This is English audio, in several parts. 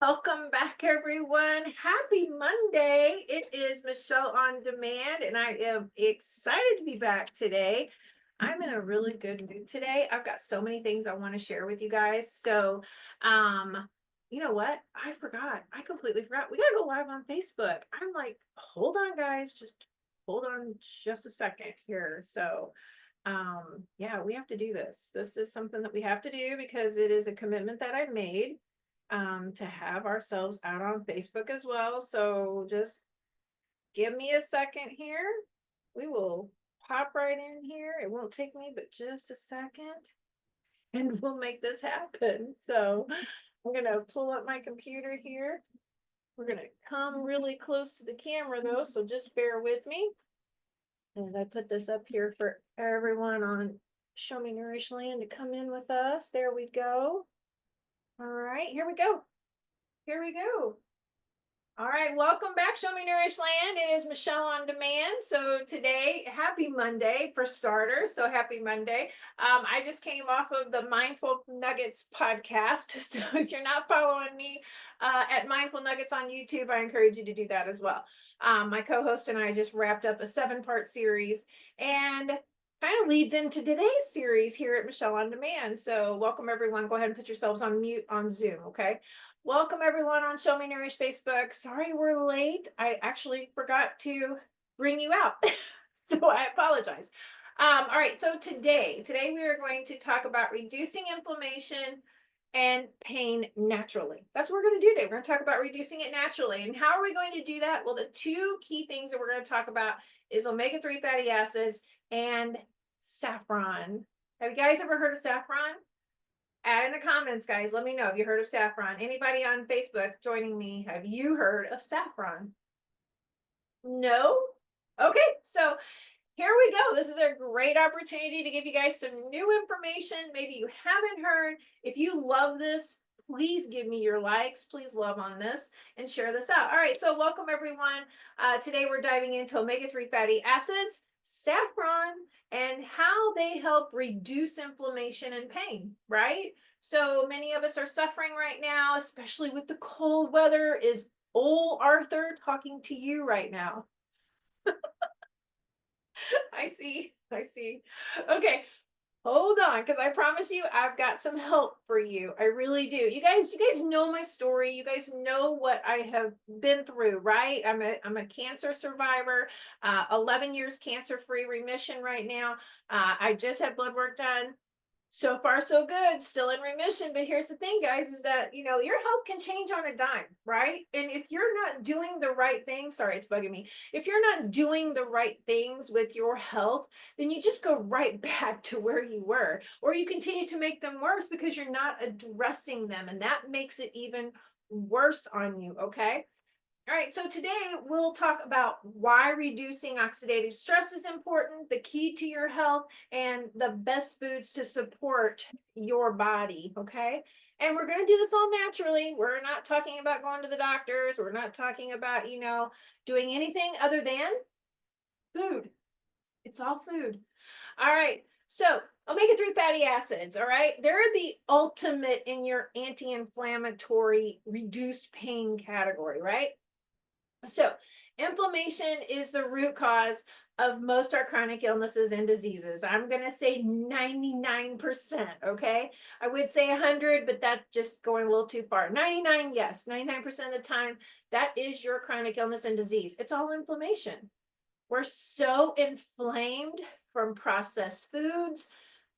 Welcome back, everyone. Happy Monday. It is Michelle on Demand, and I am excited to be back today. I'm in a really good mood today. I've got so many things I want to share with you guys. You know what? I forgot. I completely forgot. We got to go live on Facebook. I'm like, hold on, guys. Just hold on just a second here. Yeah, we have to do this. This is something that we have to do because it is a commitment that I made to have ourselves out on Facebook as well. So just give me a second here. We will pop right in here. It won't take me but just a second and we'll make this happen. So I'm going to pull up my computer here. We're going to come really close to the camera though, so just bear with me as I put this up here for everyone on Show Me Nourish Land to come in with us. There we go. All right, here we go. Here we go. All right, welcome back, Show Me Nourish Land. It is Michelle on Demand. So today, happy Monday for starters. So happy Monday. I just came off of the Mindful Nuggets podcast. So if you're not following me at Mindful Nuggets on YouTube, I encourage you to do that as well. My co-host and I just wrapped up a 7-part series and kind of leads into today's series here at Michelle on Demand. So welcome everyone. Go ahead and put yourselves on mute on Zoom, okay? Welcome everyone on Show Me Nourish Facebook. Sorry we're late. I actually forgot to bring you out. So I apologize. All right, so today we are going to talk about reducing inflammation and pain naturally. That's what we're going to do today. We're going to talk about reducing it naturally. And how are we going to do that? Well, the two key things that we're going to talk about is omega-3 fatty acids and saffron. Have you guys ever heard of saffron? Add in the comments, guys. Let me know. Have you heard of saffron? Anybody on Facebook joining me? Have you heard of saffron? No? Okay, so here we go. This is a great opportunity to give you guys some new information. Maybe you haven't heard. If you love this, please give me your likes. Please love on this and share this out. All right, so welcome everyone. Today we're diving into omega-3 fatty acids, saffron, and how they help reduce inflammation and pain, right? So many of us are suffering right now, especially with the cold weather. Is old Arthur talking to you right now? I see. I see. Okay, hold on, because I promise you I've got some help for you. I really do. You guys know my story. You guys know what I have been through, right? I'm a cancer survivor, 11 years cancer-free remission right now. I just had blood work done. So far so good, still in remission. But here's the thing, guys, is that your health can change on a dime, right? And if you're not doing the right thing, sorry, it's bugging me. If you're not doing the right things with your health, then you just go right back to where you were, or you continue to make them worse because you're not addressing them, and that makes it even worse on you. Okay. All right, so today we'll talk about why reducing oxidative stress is important, the key to your health, and the best foods to support your body, okay? And we're going to do this all naturally. We're not talking about going to the doctors. We're not talking about, doing anything other than food. It's all food. All right, so omega-3 fatty acids, all right? They're the ultimate in your anti-inflammatory reduced pain category, right? So, inflammation is the root cause of most our chronic illnesses and diseases. I'm going to say 99%, okay? I would say 100, but that's just going a little too far. 99, yes, 99% of the time, that is your chronic illness and disease. It's all inflammation. We're so inflamed from processed foods,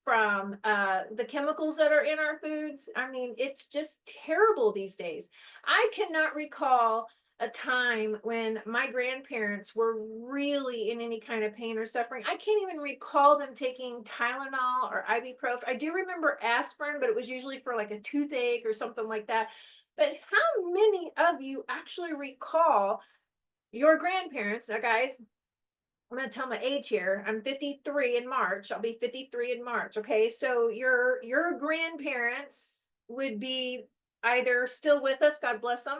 from the chemicals that are in our foods. I mean, it's just terrible these days. I cannot recall a time when my grandparents were really in any kind of pain or suffering. I can't even recall them taking Tylenol or ibuprofen. I do remember aspirin, but it was usually for like a toothache or something like that. But how many of you actually recall your grandparents? Now, guys, I'm going to tell my age here. I'm 53 in March. I'll be 53 in March. Okay. So your grandparents would be either still with us, God bless them.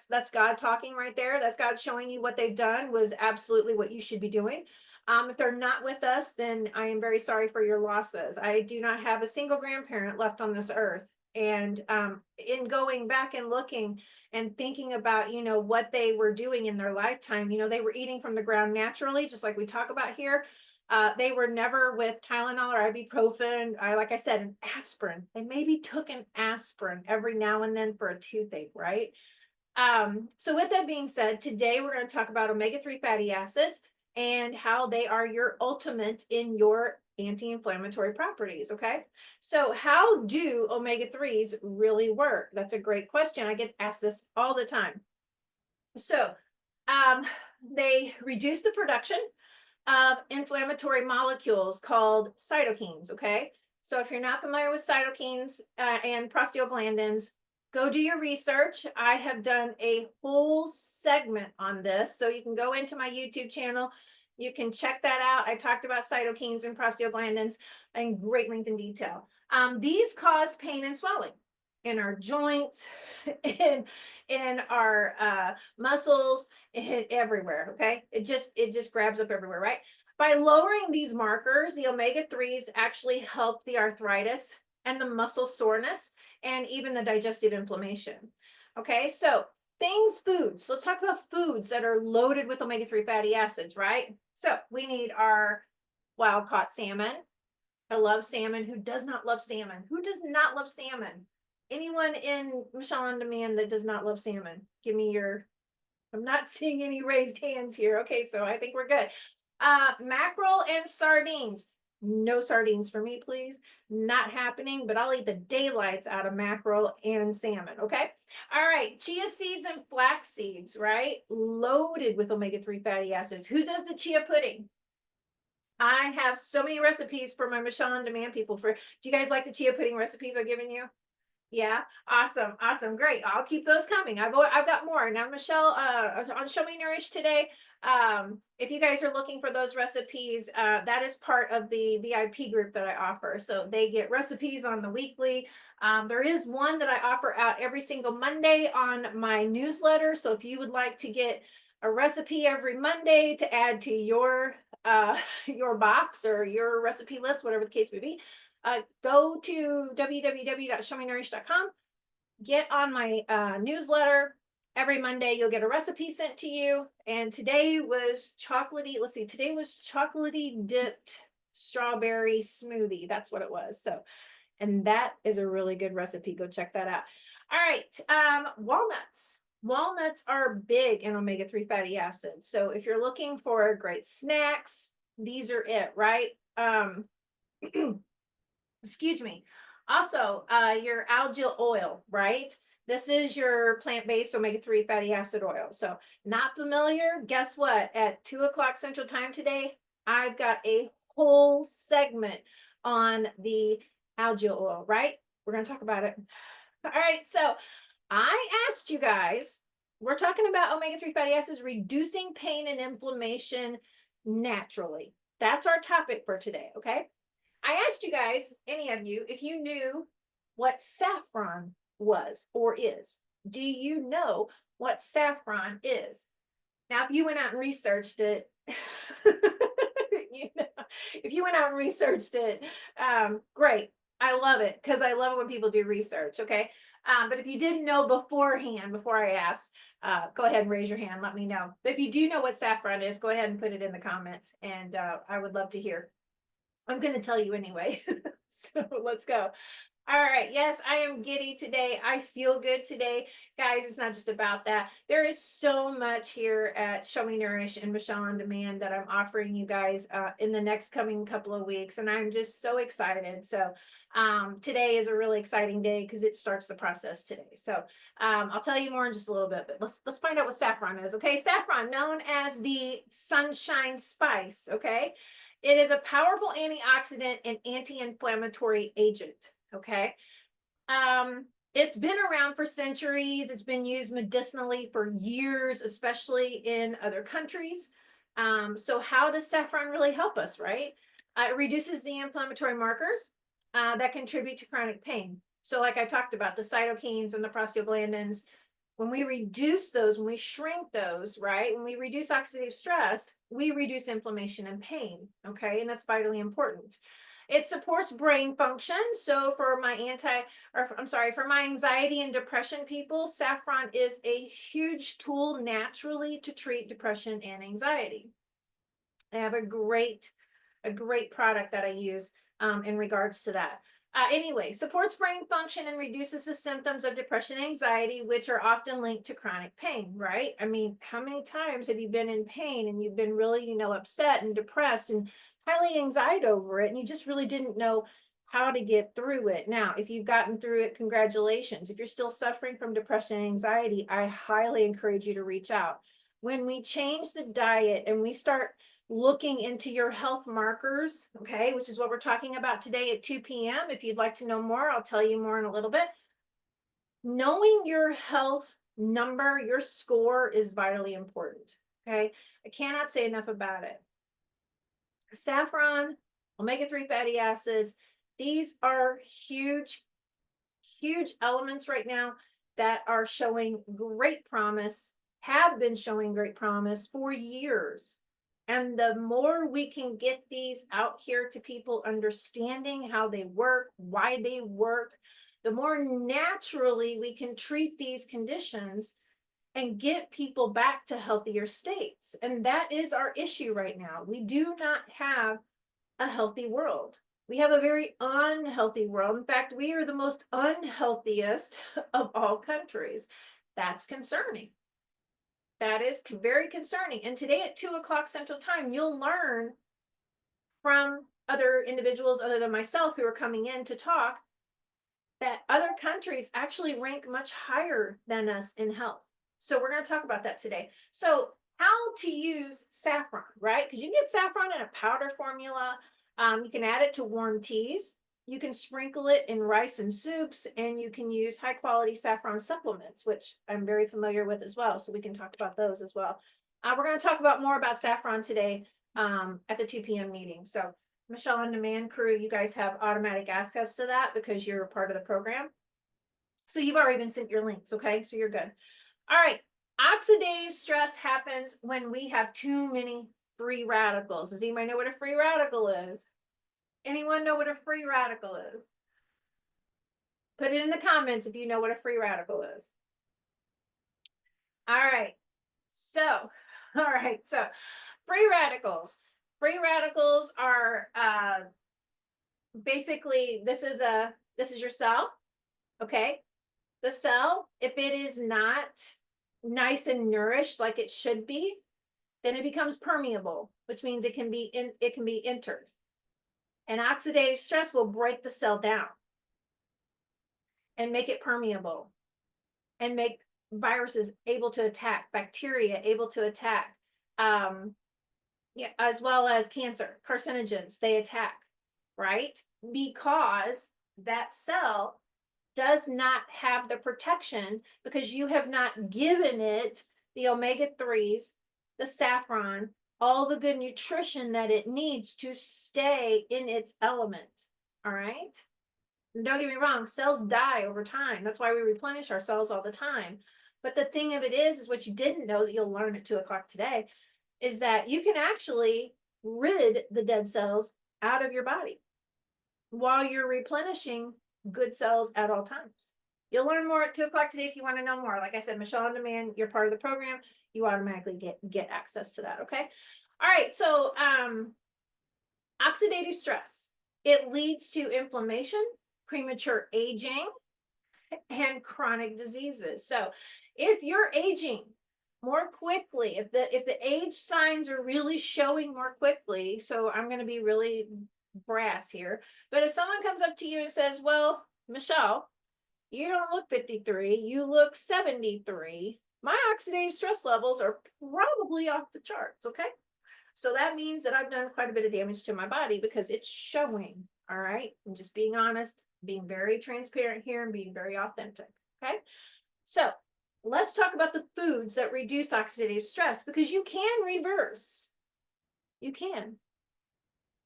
That's God talking right there. That's God showing you what they've done was absolutely what you should be doing. If they're not with us, then I am very sorry for your losses. I do not have a single grandparent left on this earth. And in going back and looking and thinking about, you know, what they were doing in their lifetime, you know, they were eating from the ground naturally, just like we talk about here. They were never with Tylenol or ibuprofen. Like I said, an aspirin. They maybe took an aspirin every now and then for a toothache, right? So with that being said, today we're going to talk about omega-3 fatty acids and how they are your ultimate in your anti-inflammatory properties. Okay. So how do omega-3s really work? That's a great question. I get asked this all the time. So um, they reduce the production of inflammatory molecules called cytokines. Okay. So if you're not familiar with cytokines and prostaglandins, go do your research. I have done a whole segment on this. So you can go into my YouTube channel. You can check that out. I talked about cytokines and prostaglandins in great length and detail. These cause pain and swelling in our joints, in our muscles, everywhere. Okay, it just grabs up everywhere, right? By lowering these markers, the omega-3s actually help the arthritis and the muscle soreness and even the digestive inflammation. Okay, so foods. Let's talk about foods that are loaded with omega-3 fatty acids, right? So we need our wild caught salmon. I love salmon. Who does not love salmon? Who does not love salmon? Anyone in Michelle on Demand that does not love salmon? Give me your, I'm not seeing any raised hands here. Okay, so I think we're good. Mackerel and sardines. No sardines for me, please. Not happening, but I'll eat the daylights out of mackerel and salmon, okay? All right, chia seeds and flax seeds, right? Loaded with omega-3 fatty acids. Who does the chia pudding? I have so many recipes for my Michelle on Demand people. Do you guys like the chia pudding recipes I've given you? Yeah, awesome, awesome, great. I'll keep those coming. I've got more now. Michelle, on Show Me Nourish today. If you guys are looking for those recipes, that is part of the VIP group that I offer. So they get recipes on the weekly. There is one that I offer out every single Monday on my newsletter. So if you would like to get a recipe every Monday to add to your your box or your recipe list, whatever the case may be, go to www.showmenourish.com, get on my newsletter. Every Monday, you'll get a recipe sent to you. And today was chocolatey, let's see, today was chocolatey dipped strawberry smoothie. That's what it was. So, and that is a really good recipe. Go check that out. All right, walnuts. Walnuts are big in omega-3 fatty acids. So if you're looking for great snacks, these are it, right? Excuse me. Also, your algal oil, right? This is your plant-based omega-3 fatty acid oil. So not familiar? Guess what? At 2 o'clock Central Time today, I've got a whole segment on the algal oil, right? We're going to talk about it. All right. So I asked you guys, we're talking about omega-3 fatty acids reducing pain and inflammation naturally. That's our topic for today. Okay. I asked you guys, any of you, if you knew what saffron was or is. Do you know what saffron is? Now, if you went out and researched it, you know, if you went out and researched it, great. I love it because I love it when people do research. Okay. But if you didn't know beforehand, before I asked, go ahead and raise your hand. Let me know. But if you do know what saffron is, go ahead and put it in the comments, and I would love to hear. I'm going to tell you anyway. So let's go. All right. Yes, I am giddy today. I feel good today. Guys, it's not just about that. There is so much here at Show Me Nourish and Michelle on Demand that I'm offering you guys in the next coming couple of weeks. And I'm just so excited. So today is a really exciting day because it starts the process today. So I'll tell you more in just a little bit, but let's find out what saffron is. Okay. Saffron, known as the sunshine spice. Okay. It is a powerful antioxidant and anti-inflammatory agent. Okay. It's been around for centuries. It's been used medicinally for years, especially in other countries. So how does saffron really help us, right? It reduces the inflammatory markers that contribute to chronic pain. So like I talked about, the cytokines and the prostaglandins, when we reduce those, when we shrink those, right? When we reduce oxidative stress, we reduce inflammation and pain, okay? And that's vitally important. It supports brain function. So for my for my anxiety and depression people, saffron is a huge tool naturally to treat depression and anxiety. I have a great product that I use in regards to that. Anyway, supports brain function and reduces the symptoms of depression and anxiety, which are often linked to chronic pain, right? I mean, how many times have you been in pain and you've been really, upset and depressed and highly anxiety over it, and you just really didn't know how to get through it? Now, if you've gotten through it, congratulations. If you're still suffering from depression and anxiety, I highly encourage you to reach out. When we change the diet and we start looking into your health markers, okay, which is what we're talking about today at 2 p.m. If you'd like to know more, I'll tell you more in a little bit. Knowing your health number, your score is vitally important, okay? I cannot say enough about it. Saffron, omega-3 fatty acids, these are huge, huge elements right now that are showing great promise, have been showing great promise for years. And the more we can get these out here to people understanding how they work, why they work, the more naturally we can treat these conditions and get people back to healthier states. And that is our issue right now. We do not have a healthy world. We have a very unhealthy world. In fact, we are the most unhealthiest of all countries. That's concerning. That is very concerning. And today at 2 o'clock Central Time, you'll learn from other individuals other than myself who are coming in to talk that other countries actually rank much higher than us in health. So we're going to talk about that today. So how to use saffron, right? Because you can get saffron in a powder formula. You can add it to warm teas. You can sprinkle it in rice and soups, and you can use high quality saffron supplements, which I'm very familiar with as well. So we can talk about those as well. We're going to talk about more about saffron today at the 2 p.m. meeting. So Michelle On Demand crew, you guys have automatic access to that because you're a part of the program. So you've already been sent your links, okay? So you're good. All right. Oxidative stress happens when we have too many free radicals. Does anybody know what a free radical is? Anyone know what a free radical is? Put it in the comments if you know what a free radical is. All right. So free radicals. Free radicals are basically, this is your cell, okay? The cell, if it is not nice and nourished like it should be, then it becomes permeable, which means it can be entered. And oxidative stress will break the cell down and make it permeable and make viruses able to attack, bacteria able to attack, as well as cancer, carcinogens, they attack, right? Because that cell does not have the protection because you have not given it the omega-3s, the saffron, all the good nutrition that it needs to stay in its element. All right. And don't get me wrong, cells die over time. That's why we replenish our cells all the time. But the thing of it is what you didn't know that you'll learn at 2 o'clock today is that you can actually rid the dead cells out of your body while you're replenishing good cells at all times. You'll learn more at 2 o'clock today if you want to know more. Like I said, Michelle On Demand, you're part of the program. You automatically get access to that, okay? All right, so oxidative stress. It leads to inflammation, premature aging, and chronic diseases. So if you're aging more quickly, if the age signs are really showing more quickly, so I'm going to be really brass here, but if someone comes up to you and says, well, Michelle, you don't look 53, you look 73, my oxidative stress levels are probably off the charts, okay? So that means that I've done quite a bit of damage to my body because it's showing, all right? I'm just being honest, being very transparent here and being very authentic, okay? So let's talk about the foods that reduce oxidative stress because you can reverse. You can.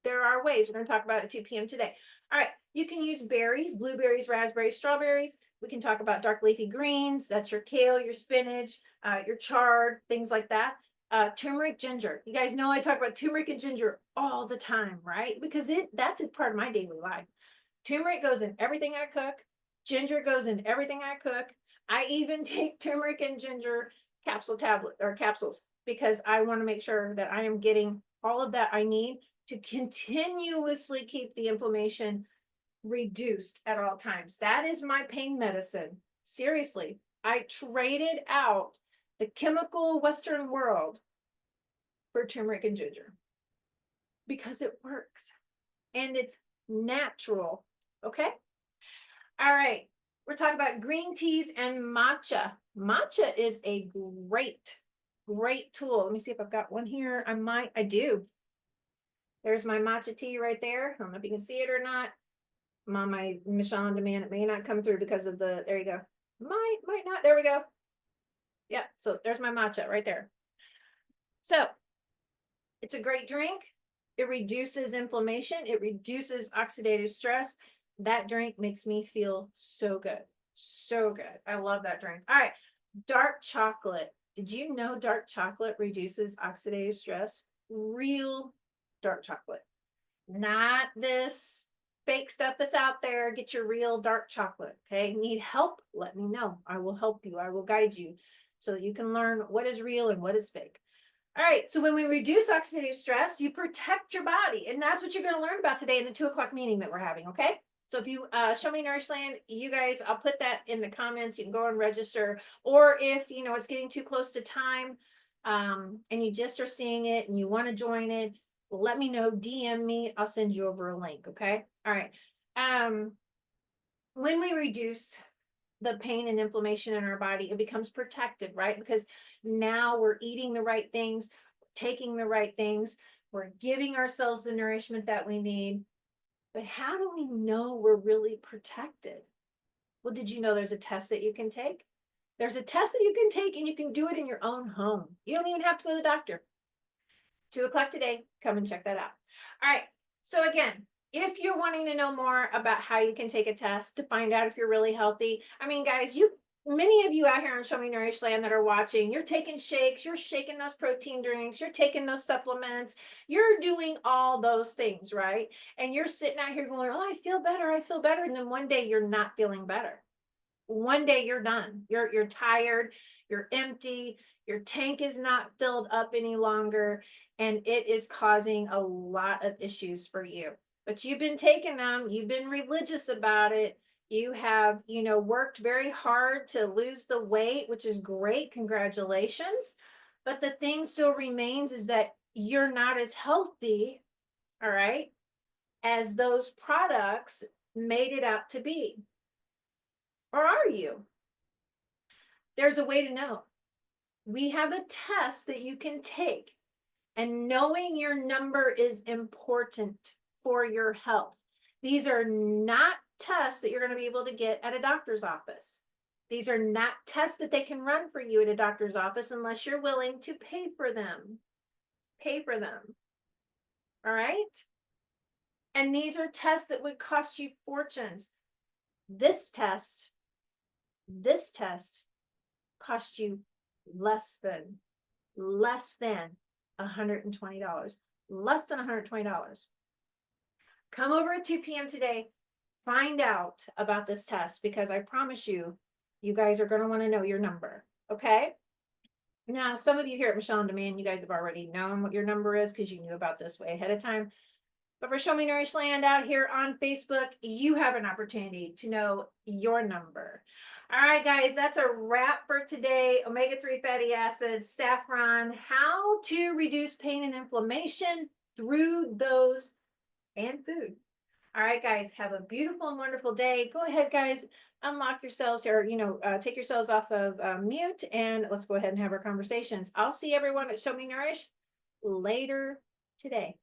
There are ways. We're going to talk about it at 2 p.m. today. All right. You can use berries, blueberries, raspberries, strawberries. We can talk about dark leafy greens. That's your kale, your spinach, your chard, things like that. Turmeric, ginger. You guys know I talk about turmeric and ginger all the time, right? Because that's a part of my daily life. Turmeric goes in everything I cook. Ginger goes in everything I cook. I even take turmeric and ginger capsules because I want to make sure that I am getting all of that I need to continuously keep the inflammation reduced at all times. That is my pain medicine. Seriously, I traded out the chemical Western world for turmeric and ginger because it works and it's natural. Okay. All right. We're talking about green teas and matcha. Matcha is a great tool. Let me see if I've got one here. I do. There's my matcha tea right there. I don't know if you can see it or not. I'm on my Michelle on Demand. It may not come through because of there you go. Might not. There we go. Yeah. So there's my matcha right there. So it's a great drink. It reduces inflammation. It reduces oxidative stress. That drink makes me feel so good. So good. I love that drink. All right. Dark chocolate. Did you know dark chocolate reduces oxidative stress? Real dark chocolate. Not this fake stuff that's out there. Get your real dark chocolate. Okay. Need help? Let me know. I will help you. I will guide you so that you can learn what is real and what is fake. All right. So when we reduce oxidative stress, you protect your body. And that's what you're going to learn about today in the 2:00 meeting that we're having. Okay. So if you show me Nourishland, you guys, I'll put that in the comments. You can go and register. Or if, it's getting too close to time and you just are seeing it and you want to join it, let me know, DM me, I'll send you over a link. Okay. All right. When we reduce the pain and inflammation in our body, it becomes protected, right? Because now we're eating the right things, taking the right things, we're giving ourselves the nourishment that we need. But how do we know we're really protected? Well, did you know there's a test that you can take? There's a test that you can take and you can do it in your own home. You don't even have to go to the doctor. 2:00 today, come and check that out. All right. So again, if you're wanting to know more about how you can take a test to find out if you're really healthy, I mean, guys, many of you out here on Show Me Nourish Land that are watching, you're taking shakes, you're shaking those protein drinks, you're taking those supplements, you're doing all those things, right? And you're sitting out here going, oh, I feel better. And then one day you're not feeling better. One day you're done. You're tired, you're empty, your tank is not filled up any longer, and it is causing a lot of issues for you. But you've been taking them, you've been religious about it. You have, worked very hard to lose the weight, which is great. Congratulations. But the thing still remains is that you're not as healthy, all right, as those products made it out to be. Or are you? There's a way to know. We have a test that you can take, and knowing your number is important for your health. These are not tests that you're going to be able to get at a doctor's office. These are not tests that they can run for you at a doctor's office unless you're willing to pay for them. Pay for them. All right? And these are tests that would cost you fortunes. This test cost you less than $120. Less than $120. Come over at 2 p.m. today. Find out about this test because I promise you, you guys are going to want to know your number. Okay. Now, some of you here at Michelle on Demand, you guys have already known what your number is because you knew about this way ahead of time. But for Show Me Nourish Land out here on Facebook, you have an opportunity to know your number. All right, guys, that's a wrap for today. Omega-3 fatty acids, saffron, how to reduce pain and inflammation through those and food. All right, guys, have a beautiful and wonderful day. Go ahead, guys, unlock yourselves or, take yourselves off of mute and let's go ahead and have our conversations. I'll see everyone at Show Me Nourish later today.